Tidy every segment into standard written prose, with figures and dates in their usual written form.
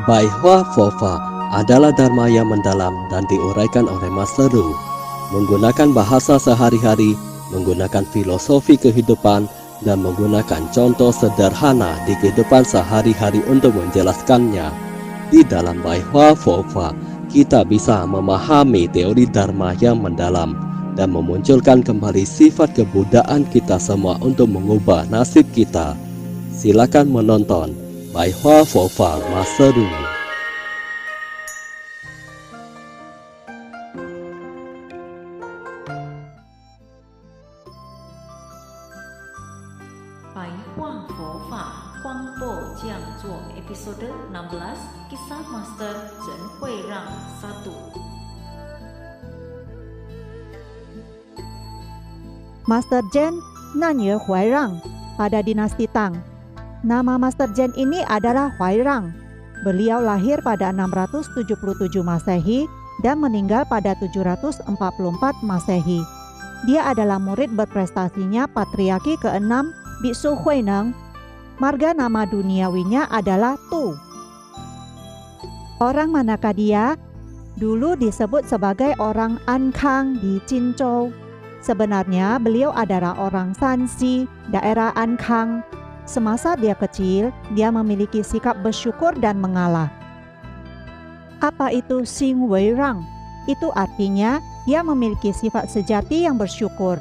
Bai Hua Fofa adalah dharma yang mendalam dan diuraikan oleh Master Ru. Menggunakan bahasa sehari-hari, menggunakan filosofi kehidupan, dan menggunakan contoh sederhana di kehidupan sehari-hari untuk menjelaskannya. Di dalam Bai Hua Fofa, kita bisa memahami teori dharma yang mendalam dan memunculkan kembali sifat kebudayaan kita semua untuk mengubah nasib kita. Silakan menonton Bai Hua Fofa Master Ru. 白话佛法光播讲座 episode 16 Kisah Master Zen Hui Rang 1. Master Zen Nanye Hui Rang pada dinasti Tang. Nama Master Zen ini adalah Hui Rang. Beliau lahir pada 677 Masehi dan meninggal pada 744 Masehi. Dia adalah murid berprestasinya Patriarki ke-6 Biksu Huineng. Marga nama duniawinya adalah Tu. Orang manakah dia? Dulu disebut sebagai orang Ankang di Jinzhou. Sebenarnya beliau adalah orang Shanxi, daerah Ankang. Semasa dia kecil, dia memiliki sikap bersyukur dan mengalah. Apa itu Xing Wei Rang? Itu artinya dia memiliki sifat sejati yang bersyukur.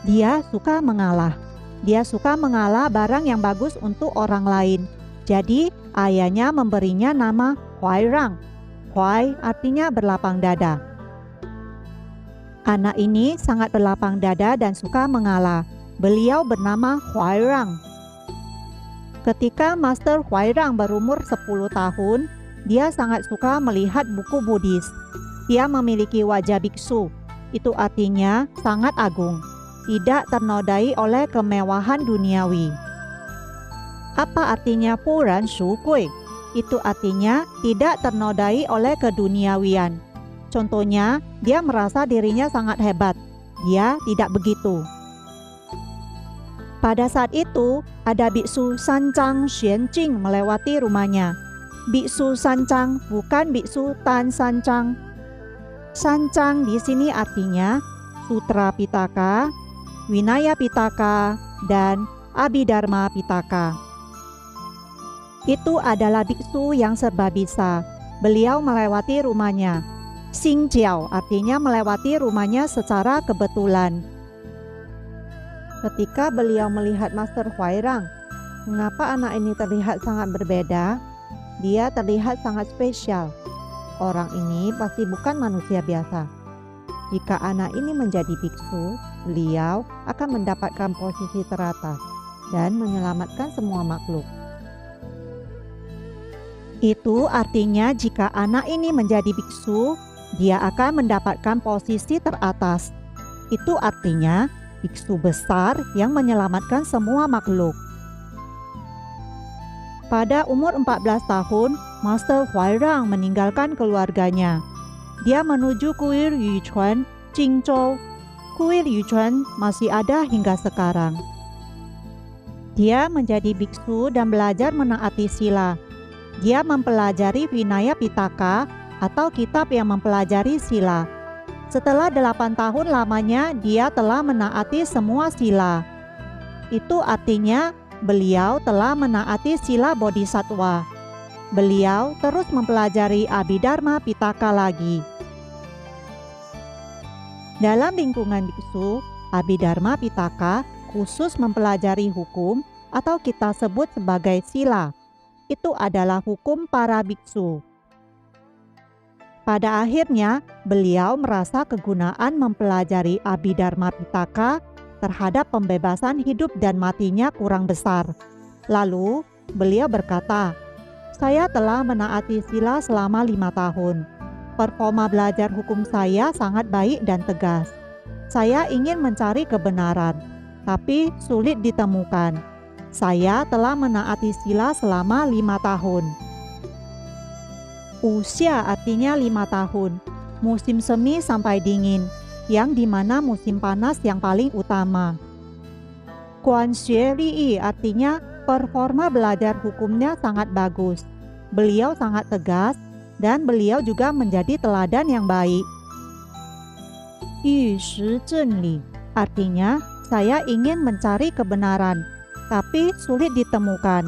Dia suka mengalah. Dia suka mengalah barang yang bagus untuk orang lain. Jadi ayahnya memberinya nama Hui Rang. Hui artinya berlapang dada. Anak ini sangat berlapang dada dan suka mengalah. Beliau bernama Hui Rang. Ketika Master Hui Rang berumur 10 tahun, dia sangat suka melihat buku Buddhis. Dia memiliki wajah biksu. Itu artinya sangat agung, tidak ternodai oleh kemewahan duniawi. Apa artinya Puran Shu Gui? Itu artinya tidak ternodai oleh keduniawian. Contohnya, dia merasa dirinya sangat hebat. Dia tidak begitu. Pada saat itu, ada Biksu Sanchang Xuanjing melewati rumahnya. Biksu Sanchang bukan Biksu Tan Sanchang. Sanchang di sini artinya Sutra Pitaka, Vinaya Pitaka, dan Abhidharma Pitaka. Itu adalah biksu yang serba bisa. Beliau melewati rumahnya. Xingjiao artinya melewati rumahnya secara kebetulan. Ketika beliau melihat Master Hui Rang, mengapa anak ini terlihat sangat berbeda? Dia terlihat sangat spesial. Orang ini pasti bukan manusia biasa. Jika anak ini menjadi biksu, beliau akan mendapatkan posisi teratas dan menyelamatkan semua makhluk. Itu artinya jika anak ini menjadi biksu, dia akan mendapatkan posisi teratas. Itu artinya biksu besar yang menyelamatkan semua makhluk. Pada umur 14 tahun, Master Hui Rang meninggalkan keluarganya. Dia menuju kuil Yuquan, Jingzhou. Kuil Yuquan masih ada hingga sekarang. Dia menjadi biksu dan belajar menaati sila. Dia mempelajari Vinaya Pitaka atau kitab yang mempelajari sila. Setelah 8 tahun lamanya, dia telah menaati semua sila. Itu artinya beliau telah menaati sila Bodhisattva. Beliau terus mempelajari Abhidharma Pitaka lagi. Dalam lingkungan biksu, Abhidharma Pitaka khusus mempelajari hukum atau kita sebut sebagai sila. Itu adalah hukum para biksu. Pada akhirnya, beliau merasa kegunaan mempelajari Abhidharma Pitaka terhadap pembebasan hidup dan matinya kurang besar. Lalu, beliau berkata, "Saya telah menaati sila selama 5 tahun. Performa belajar hukum saya sangat baik dan tegas. Saya ingin mencari kebenaran, tapi sulit ditemukan. Saya telah menaati sila selama 5 tahun." Usia artinya 5 tahun, musim semi sampai dingin, yang dimana musim panas yang paling utama. Guan Xue Li artinya performa belajar hukumnya sangat bagus. beliau sangat tegas dan beliau juga menjadi teladan yang baik. Yu shi zhen li, artinya saya ingin mencari kebenaran, tapi sulit ditemukan.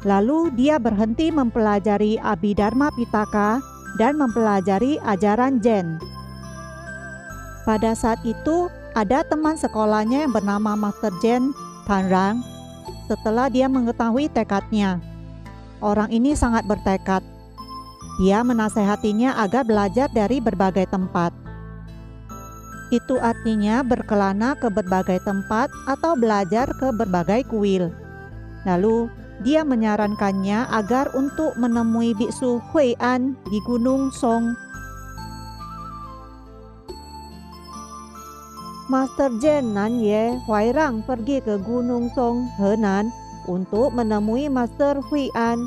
Lalu dia berhenti mempelajari Abhidharma Pitaka dan mempelajari ajaran Zen. Pada saat itu, ada teman sekolahnya yang bernama Master Zen Tanrang. Setelah dia mengetahui tekadnya, orang ini sangat bertekad. Dia menasehatinya agar belajar dari berbagai tempat. Itu artinya berkelana ke berbagai tempat atau belajar ke berbagai kuil. Lalu, dia menyarankannya agar untuk menemui biksu Hui An di Gunung Song. Master Zen Nanye Huairang pergi ke Gunung Song, Henan untuk menemui Master Hui An.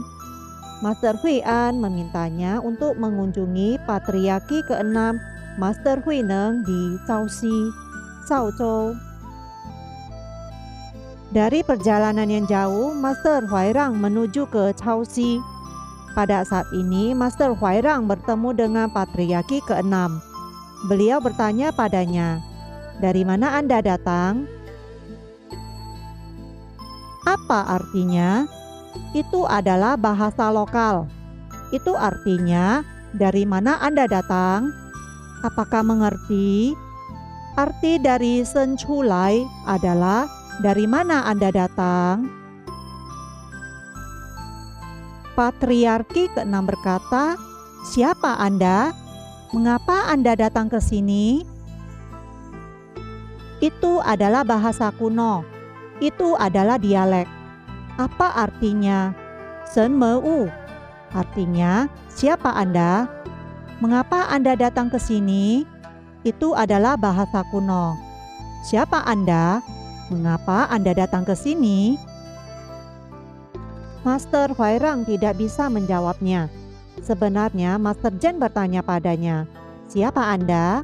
Master Hui An memintanya untuk mengunjungi Patriarki ke-6 Master Hui Neng di Zhaoxi, Zhaozhou. Dari perjalanan yang jauh, Master Huairang menuju ke Zhaoxi. Pada saat ini, Master Huairang bertemu dengan Patriarki ke-6. Beliau bertanya padanya, "Dari mana Anda datang?" Apa artinya? Itu adalah bahasa lokal. Itu artinya, dari mana Anda datang? Apakah mengerti? Arti dari Sen Chulai adalah dari mana Anda datang? Patriarki ke-6 berkata, "Siapa Anda? Mengapa Anda datang ke sini?" Itu adalah bahasa kuno. Itu adalah dialek. Apa artinya? Sen Meu. Artinya, siapa Anda? Mengapa Anda datang ke sini? Itu adalah bahasa kuno. Siapa Anda? Mengapa Anda datang ke sini? Master Huairang tidak bisa menjawabnya. Sebenarnya Master Zen bertanya padanya, "Siapa Anda?"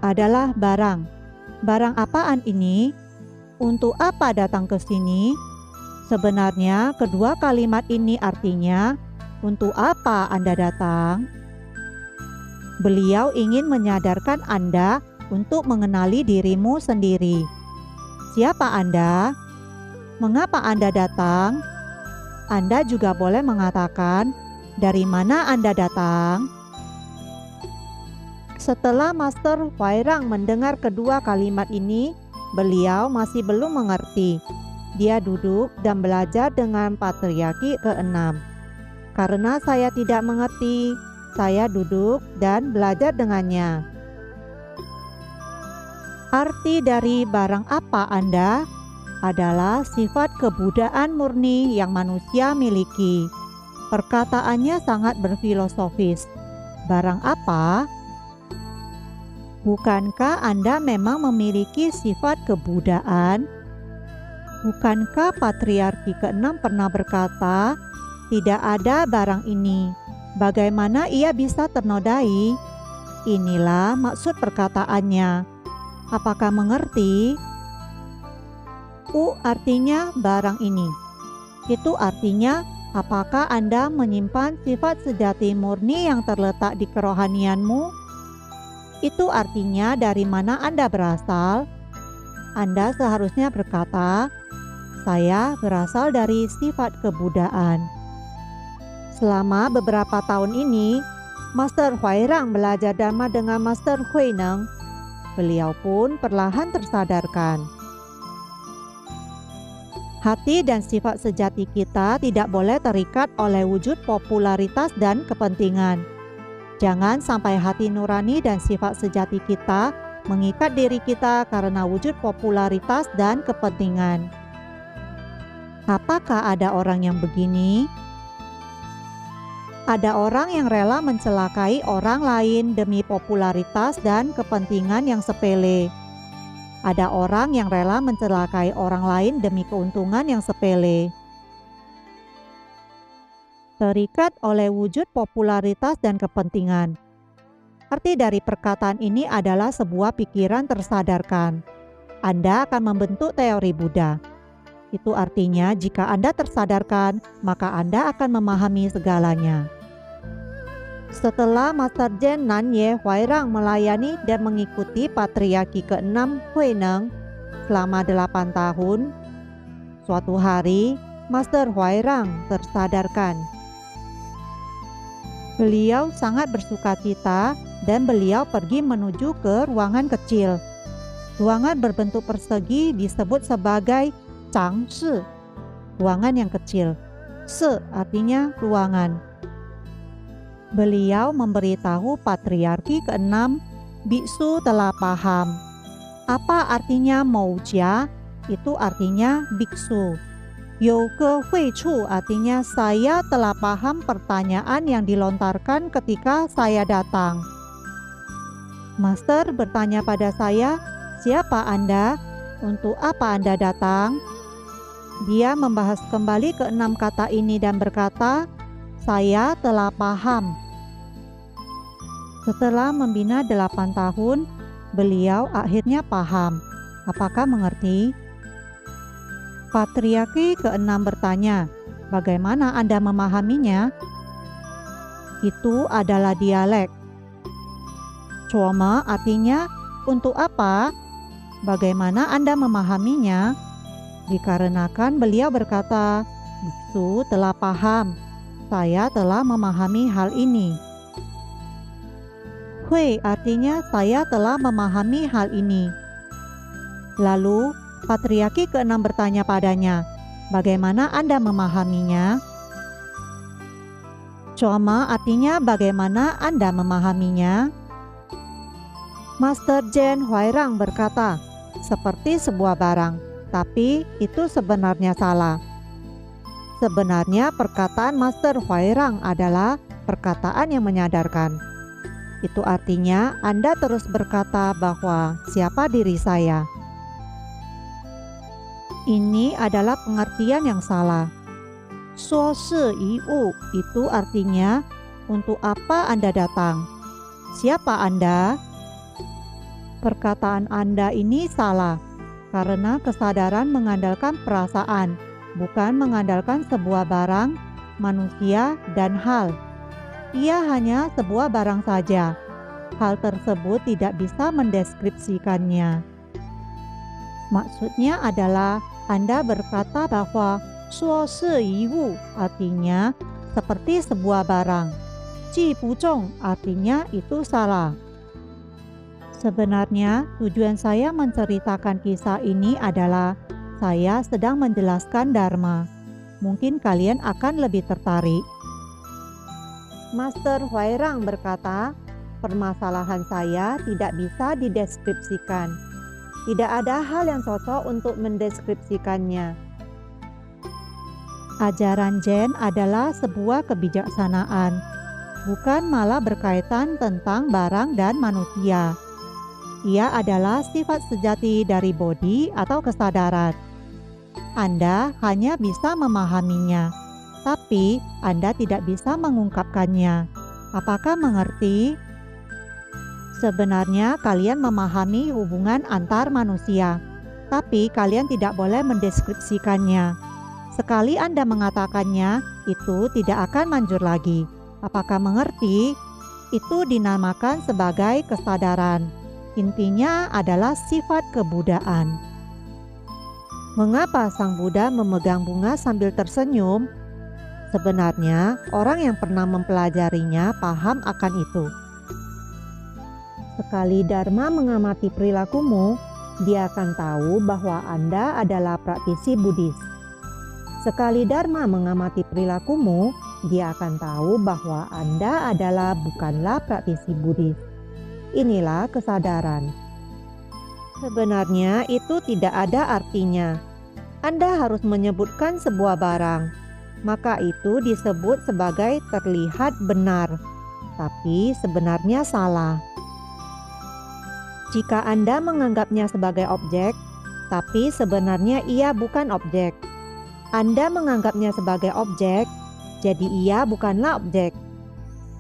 Adalah barang. Barang apaan ini? Untuk apa datang ke sini? Sebenarnya kedua kalimat ini artinya, untuk apa Anda datang? Beliau ingin menyadarkan Anda untuk mengenali dirimu sendiri. Siapa Anda? Mengapa Anda datang? Anda juga boleh mengatakan, dari mana Anda datang? Setelah Master Huairang mendengar kedua kalimat ini, beliau masih belum mengerti. Dia duduk dan belajar dengan Patriarki ke-6. Karena saya tidak mengerti, saya duduk dan belajar dengannya. Arti dari barang apa Anda adalah sifat kebudayaan murni yang manusia miliki. Perkataannya sangat berfilosofis. Barang apa? Bukankah Anda memang memiliki sifat kebudayaan? Bukankah Patriarki ke-6 pernah berkata, "Tidak ada barang ini. Bagaimana ia bisa ternodai?" Inilah maksud perkataannya. Apakah mengerti? Artinya barang ini. Itu artinya, apakah Anda menyimpan sifat sejati murni yang terletak di kerohanianmu? Itu artinya dari mana Anda berasal? Anda seharusnya berkata, "Saya berasal dari sifat kebudayaan." Selama beberapa tahun ini, Master Huairang belajar Dharma dengan Master Hui Neng. Beliau pun perlahan tersadarkan. Hati dan sifat sejati kita tidak boleh terikat oleh wujud popularitas dan kepentingan. Jangan sampai hati nurani dan sifat sejati kita mengikat diri kita karena wujud popularitas dan kepentingan. Apakah ada orang yang begini? Ada orang yang rela mencelakai orang lain demi popularitas dan kepentingan yang sepele. Ada orang yang rela mencelakai orang lain demi keuntungan yang sepele. Terikat oleh wujud popularitas dan kepentingan. Arti dari perkataan ini adalah sebuah pikiran tersadarkan. Anda akan membentuk teori Buddha. Itu artinya jika Anda tersadarkan, maka Anda akan memahami segalanya. Setelah Master Chen Nanye Huairang melayani dan mengikuti patriarki ke-6 Huineng selama 8 tahun, suatu hari Master Huairang tersadarkan. Beliau sangat bersukacita dan beliau pergi menuju ke ruangan kecil. Ruangan berbentuk persegi disebut sebagai Chang Shi, ruangan yang kecil. Se artinya ruangan. Beliau memberitahu patriarki ke-6, biksu telah paham. Apa artinya Moujia? Itu artinya biksu. You ke hui chu artinya saya telah paham pertanyaan yang dilontarkan ketika saya datang. Master bertanya pada saya, siapa Anda? Untuk apa Anda datang? Dia membahas kembali ke-6 kata ini dan berkata, saya telah paham. Setelah membina 8 tahun, beliau akhirnya paham. Apakah mengerti? Patriarki ke-6 bertanya, bagaimana Anda memahaminya? Itu adalah dialek. Cuoma artinya, untuk apa? Bagaimana Anda memahaminya? Dikarenakan beliau berkata, biksu telah paham, saya telah memahami hal ini. Hui artinya saya telah memahami hal ini. Lalu, patriarki ke-6 bertanya padanya, bagaimana Anda memahaminya? Cuoma artinya bagaimana Anda memahaminya? Master Chen Huairang berkata, seperti sebuah barang, tapi itu sebenarnya salah. Sebenarnya perkataan Master Huairang adalah perkataan yang menyadarkan. Itu artinya Anda terus berkata bahwa siapa diri saya. Ini adalah pengertian yang salah. Suo shi yi wu itu artinya untuk apa Anda datang? Siapa Anda? Perkataan Anda ini salah karena kesadaran mengandalkan perasaan, bukan mengandalkan sebuah barang, manusia, dan hal. Ia hanya sebuah barang saja. Hal tersebut tidak bisa mendeskripsikannya. Maksudnya adalah Anda berkata bahwa suo shi yi wu artinya seperti sebuah barang. Ji bu zhong artinya itu salah. Sebenarnya tujuan saya menceritakan kisah ini adalah saya sedang menjelaskan Dharma. Mungkin kalian akan lebih tertarik. Master Huairang berkata, permasalahan saya tidak bisa dideskripsikan. Tidak ada hal yang cocok untuk mendeskripsikannya. Ajaran Zen adalah sebuah kebijaksanaan, bukan malah berkaitan tentang barang dan manusia. Ia adalah sifat sejati dari bodi atau kesadaran. Anda hanya bisa memahaminya, tapi Anda tidak bisa mengungkapkannya. Apakah mengerti? Sebenarnya kalian memahami hubungan antar manusia, tapi kalian tidak boleh mendeskripsikannya. Sekali Anda mengatakannya, itu tidak akan manjur lagi. Apakah mengerti? Itu dinamakan sebagai kesadaran. Intinya adalah sifat kebudaan. Mengapa Sang Buddha memegang bunga sambil tersenyum? Sebenarnya, orang yang pernah mempelajarinya paham akan itu. Sekali Dharma mengamati perilakumu, dia akan tahu bahwa Anda adalah praktisi Buddhis. Sekali Dharma mengamati perilakumu, dia akan tahu bahwa Anda adalah bukanlah praktisi Buddhis. Inilah kesadaran. Sebenarnya itu tidak ada artinya. Anda harus menyebutkan sebuah barang, maka itu disebut sebagai terlihat benar, tapi sebenarnya salah. Jika Anda menganggapnya sebagai objek, tapi sebenarnya ia bukan objek. Anda menganggapnya sebagai objek, jadi ia bukanlah objek.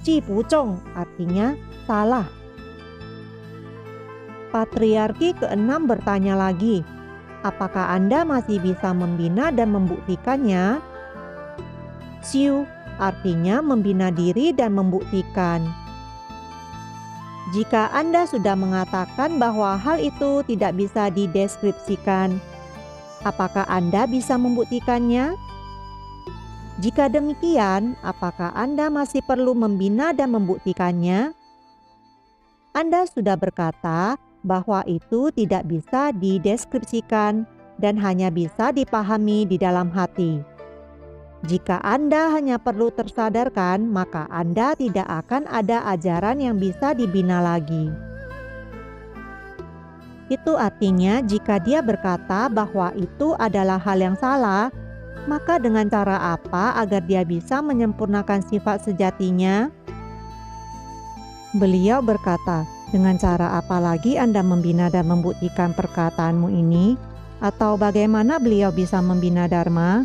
Ji bu zhong artinya salah. Patriarki ke-6 bertanya lagi, apakah Anda masih bisa membina dan membuktikannya? Xiu artinya membina diri dan membuktikan. Jika Anda sudah mengatakan bahwa hal itu tidak bisa dideskripsikan, apakah Anda bisa membuktikannya? Jika demikian, apakah Anda masih perlu membina dan membuktikannya? Anda sudah berkata bahwa itu tidak bisa dideskripsikan dan hanya bisa dipahami di dalam hati. Jika Anda hanya perlu tersadarkan, maka Anda tidak akan ada ajaran yang bisa dibina lagi. Itu artinya jika dia berkata bahwa itu adalah hal yang salah, maka dengan cara apa agar dia bisa menyempurnakan sifat sejatinya? Beliau berkata, dengan cara apa lagi Anda membina dan membuktikan perkataanmu ini? Atau bagaimana beliau bisa membina Dharma?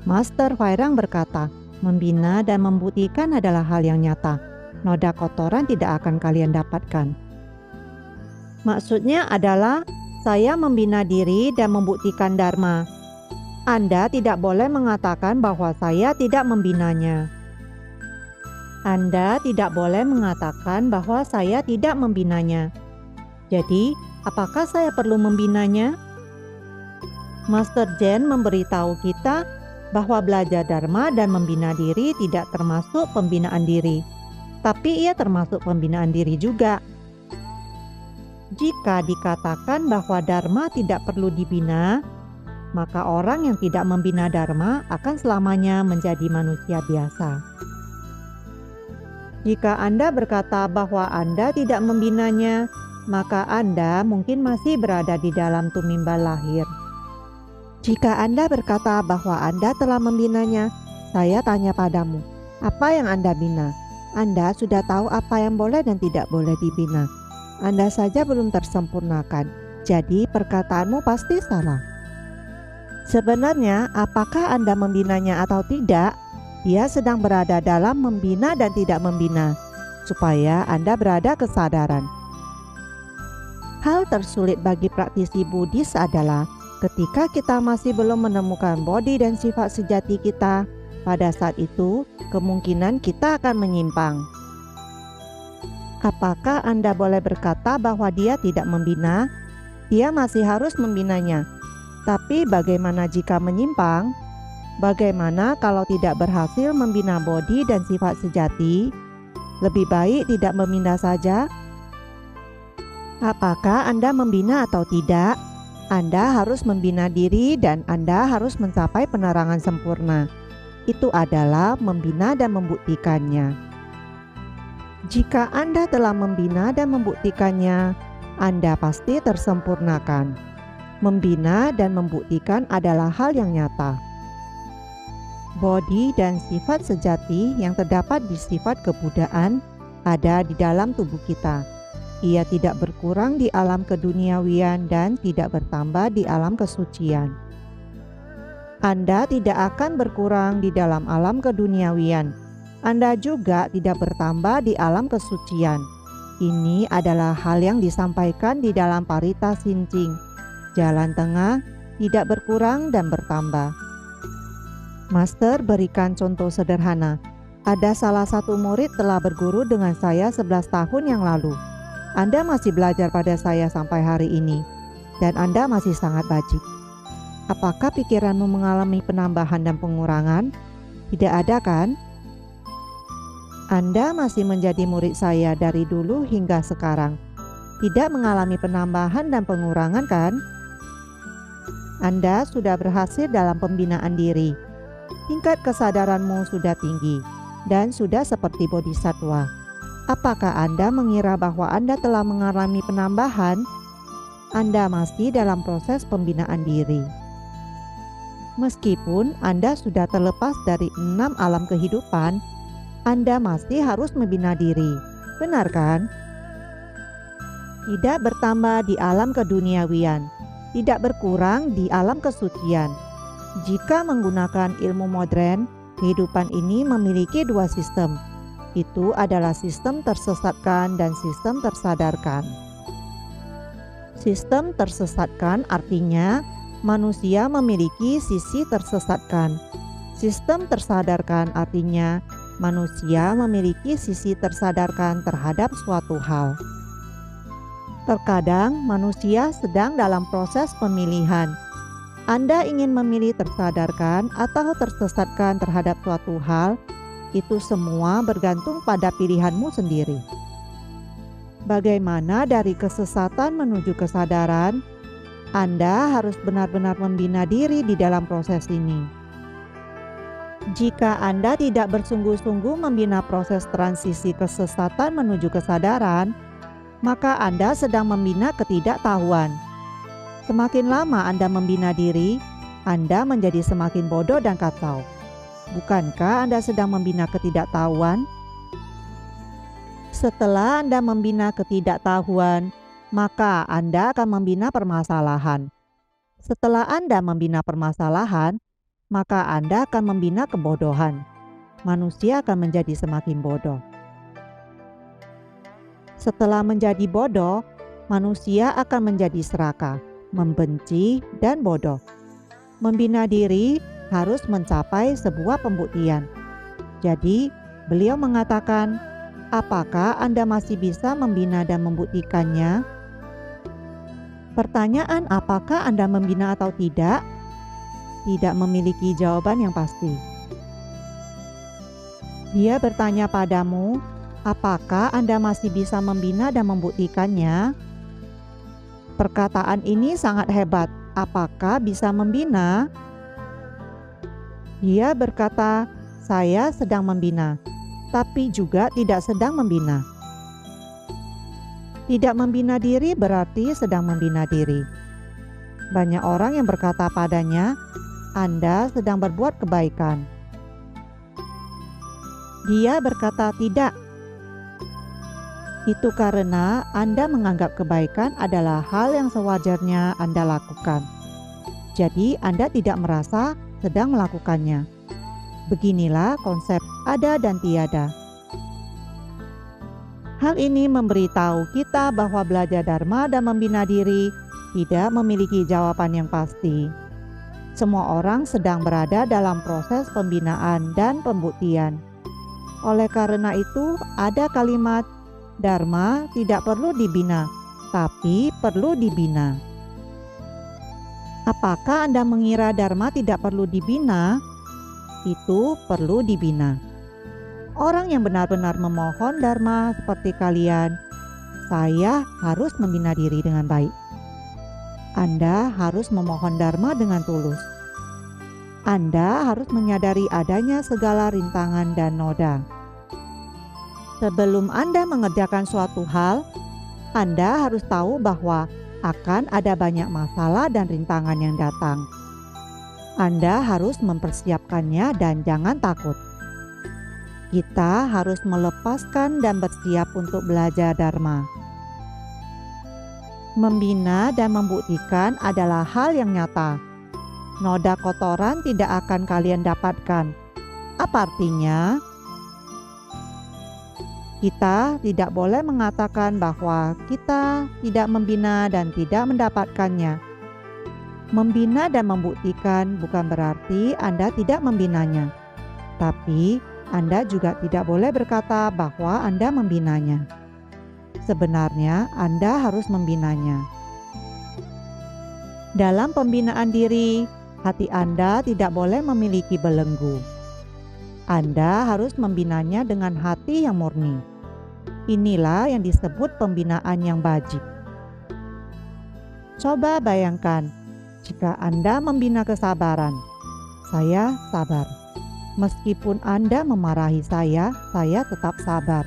Master Huairang berkata, membina dan membuktikan adalah hal yang nyata. Noda kotoran tidak akan kalian dapatkan. Maksudnya adalah, saya membina diri dan membuktikan Dharma. Anda tidak boleh mengatakan bahwa saya tidak membinanya. Anda tidak boleh mengatakan bahwa saya tidak membinanya. Jadi, apakah saya perlu membinanya? Master Zen memberitahu kita bahwa belajar Dharma dan membina diri tidak termasuk pembinaan diri, tapi ia termasuk pembinaan diri juga. Jika dikatakan bahwa Dharma tidak perlu dibina, maka orang yang tidak membina Dharma akan selamanya menjadi manusia biasa. Jika Anda berkata bahwa Anda tidak membinanya, maka Anda mungkin masih berada di dalam tumimbal lahir. Jika Anda berkata bahwa Anda telah membinanya, saya tanya padamu, apa yang Anda bina? Anda sudah tahu apa yang boleh dan tidak boleh dibina. Anda saja belum tersempurnakan, jadi perkataanmu pasti salah. Sebenarnya, apakah Anda membinanya atau tidak, dia sedang berada dalam membina dan tidak membina, supaya Anda berada kesadaran. Hal tersulit bagi praktisi Buddhis adalah ketika kita masih belum menemukan bodi dan sifat sejati kita, pada saat itu kemungkinan kita akan menyimpang. Apakah Anda boleh berkata bahwa dia tidak membina? Dia masih harus membinanya. Tapi bagaimana jika menyimpang? Bagaimana kalau tidak berhasil membina bodi dan sifat sejati? Lebih baik tidak membina saja? Apakah Anda membina atau tidak? Anda harus membina diri dan Anda harus mencapai penerangan sempurna. Itu adalah membina dan membuktikannya. Jika Anda telah membina dan membuktikannya, Anda pasti tersempurnakan. Membina dan membuktikan adalah hal yang nyata. Bodi dan sifat sejati yang terdapat di sifat kebudaan ada di dalam tubuh kita. Ia tidak berkurang di alam keduniawian dan tidak bertambah di alam kesucian. Anda tidak akan berkurang di dalam alam keduniawian. Anda juga tidak bertambah di alam kesucian. Ini adalah hal yang disampaikan di dalam Parita Sincing. Jalan tengah, tidak berkurang dan bertambah. Master berikan contoh sederhana. Ada salah satu murid telah berguru dengan saya 11 tahun yang lalu. Anda masih belajar pada saya sampai hari ini, dan Anda masih sangat bajik. Apakah pikiranmu mengalami penambahan dan pengurangan? Tidak ada kan? Anda masih menjadi murid saya dari dulu hingga sekarang. Tidak mengalami penambahan dan pengurangan kan? Anda sudah berhasil dalam pembinaan diri. Tingkat kesadaranmu sudah tinggi dan sudah seperti bodhisattva. Apakah Anda mengira bahwa Anda telah mengalami penambahan? Anda masih dalam proses pembinaan diri. Meskipun Anda sudah terlepas dari 6 alam kehidupan, Anda masih harus membina diri. Benar kan? Tidak bertambah di alam keduniawian, tidak berkurang di alam kesucian. Jika menggunakan ilmu modern, kehidupan ini memiliki 2 sistem. Itu adalah sistem tersesatkan dan sistem tersadarkan. Sistem tersesatkan artinya Manusia memiliki sisi tersesatkan. Sistem tersadarkan artinya manusia memiliki sisi tersadarkan terhadap suatu hal. Terkadang manusia sedang dalam proses pemilihan. Anda ingin memilih tersadarkan atau tersesatkan terhadap suatu hal, itu semua bergantung pada pilihanmu sendiri. Bagaimana dari kesesatan menuju kesadaran? Anda harus benar-benar membina diri di dalam proses ini. Jika Anda tidak bersungguh-sungguh membina proses transisi kesesatan menuju kesadaran, maka Anda sedang membina ketidaktahuan. Semakin lama Anda membina diri, Anda menjadi semakin bodoh dan kacau. Bukankah Anda sedang membina ketidaktahuan? Setelah Anda membina ketidaktahuan, maka Anda akan membina permasalahan. Setelah Anda membina permasalahan, maka Anda akan membina kebodohan. Manusia akan menjadi semakin bodoh. Setelah menjadi bodoh, manusia akan menjadi serakah, membenci, dan bodoh. Membina diri harus mencapai sebuah pembuktian. Jadi, beliau mengatakan, apakah Anda masih bisa membina dan membuktikannya? Pertanyaan apakah Anda membina atau tidak memiliki jawaban yang pasti. Dia bertanya padamu, apakah Anda masih bisa membina dan membuktikannya? Perkataan ini sangat hebat. Apakah bisa membina? Dia berkata, saya sedang membina, tapi juga tidak sedang membina. Tidak membina diri berarti sedang membina diri. Banyak orang yang berkata padanya, Anda sedang berbuat kebaikan. Dia berkata tidak. Itu karena Anda menganggap kebaikan adalah hal yang sewajarnya Anda lakukan. Jadi Anda tidak merasa sedang melakukannya. Beginilah konsep ada dan tiada. Hal ini memberitahu kita bahwa belajar Dharma dan membina diri tidak memiliki jawaban yang pasti. Semua orang sedang berada dalam proses pembinaan dan pembuktian. Oleh karena itu, ada kalimat Dharma tidak perlu dibina, tapi perlu dibina. Apakah Anda mengira Dharma tidak perlu dibina? Itu perlu dibina. Orang yang benar-benar memohon Dharma seperti kalian, saya harus membina diri dengan baik. Anda harus memohon Dharma dengan tulus. Anda harus menyadari adanya segala rintangan dan noda. Sebelum Anda mengerjakan suatu hal, Anda harus tahu bahwa akan ada banyak masalah dan rintangan yang datang. Anda harus mempersiapkannya dan jangan takut. Kita harus melepaskan dan bersiap untuk belajar Dharma. Membina dan membuktikan adalah hal yang nyata. Noda kotoran tidak akan kalian dapatkan. Apa artinya? Kita tidak boleh mengatakan bahwa kita tidak membina dan tidak mendapatkannya. Membina dan membuktikan bukan berarti Anda tidak membinanya. Tapi Anda juga tidak boleh berkata bahwa Anda membinanya. Sebenarnya Anda harus membinanya. Dalam pembinaan diri, hati Anda tidak boleh memiliki belenggu. Anda harus membinanya dengan hati yang murni. Inilah yang disebut pembinaan yang bajik. Coba bayangkan, jika Anda membina kesabaran, saya sabar. Meskipun Anda memarahi saya tetap sabar.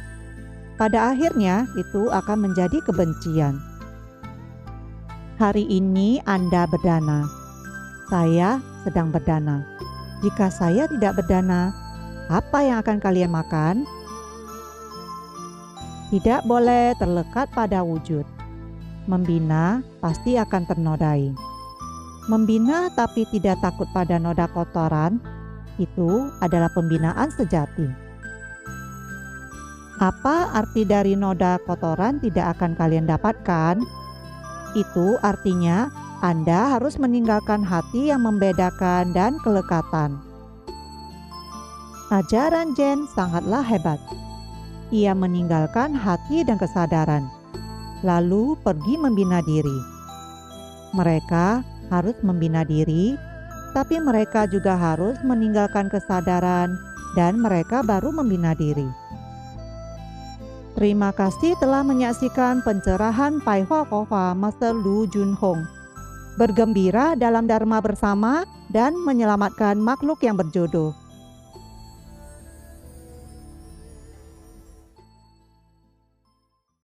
Pada akhirnya itu akan menjadi kebencian. Hari ini Anda berdana. Saya sedang berdana. Jika saya tidak berdana, apa yang akan kalian makan? Tidak boleh terlekat pada wujud. Membina pasti akan ternodai. Membina tapi tidak takut pada noda kotoran, itu adalah pembinaan sejati. Apa arti dari noda kotoran tidak akan kalian dapatkan? Itu artinya Anda harus meninggalkan hati yang membedakan dan kelekatan. Ajaran Zen sangatlah hebat. Ia meninggalkan hati dan kesadaran, lalu pergi membina diri. Mereka harus membina diri, tapi mereka juga harus meninggalkan kesadaran dan mereka baru membina diri. Terima kasih telah menyaksikan pencerahan Pai Hua Fa Master Lu Junhong. Bergembira dalam Dharma bersama dan menyelamatkan makhluk yang berjodoh.